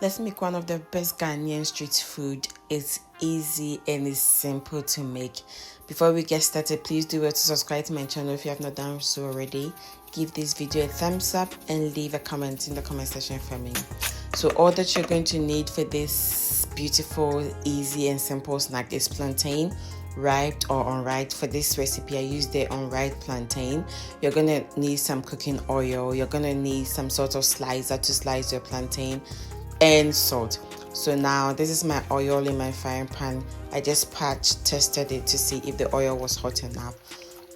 Let's make one of the best Ghanaian street food. It's easy and it's simple to make. Before we get started, please do well to subscribe to my channel if you have not done so already. Give this video a thumbs up and leave a comment in the comment section for me. So all that you're going to need for this beautiful, easy and simple snack is plantain, ripe or unripe. For this recipe I used the unripe plantain. You're gonna need some cooking oil, you're gonna need some sort of slicer to slice your plantain, and salt. So now this is my oil in my frying pan. I just tested it to see if the oil was hot enough.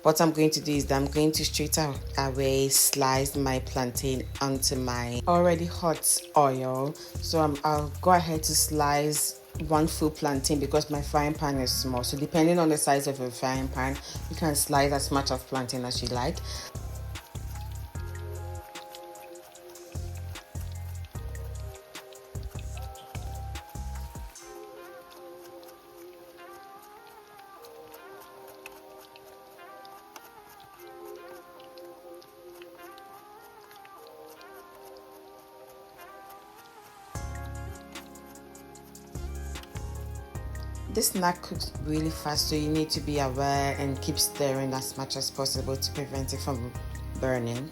What I'm going to do is that I'm going to straight away slice my plantain onto my already hot oil. So I'll go ahead to slice one full plantain because my frying pan is small. So depending on the size of your frying pan, you can slice as much of plantain as you like. This snack cooks really fast, so you need to be aware and keep stirring as much as possible to prevent it from burning.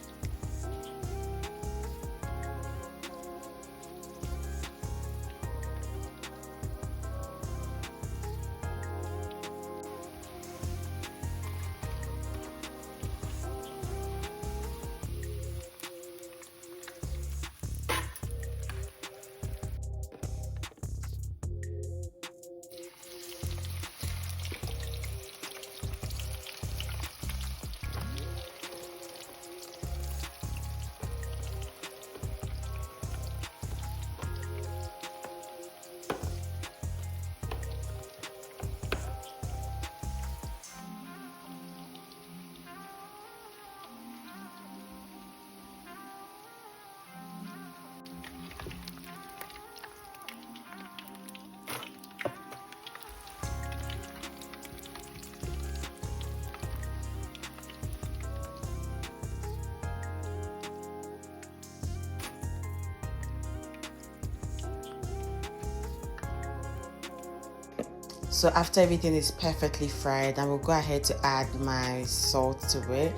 So after everything is perfectly fried, I will go ahead to add my salt to it.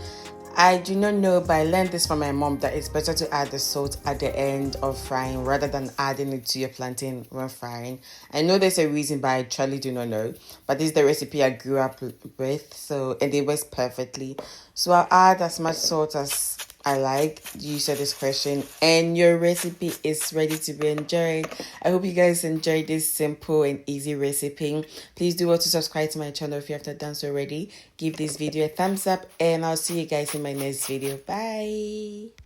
I do not know, but I learned this from my mom that it's better to add the salt at the end of frying rather than adding it to your plantain when frying. I know there's a reason, but I truly do not know. But this is the recipe I grew up with, and it works perfectly. So I'll add as much salt as I like. Use your discretion, and your recipe is ready to be enjoyed. I hope you guys enjoyed this simple and easy recipe. Please do well to subscribe to my channel if you have not done so already. Give this video a thumbs up, and I'll see you guys in my next video. Bye.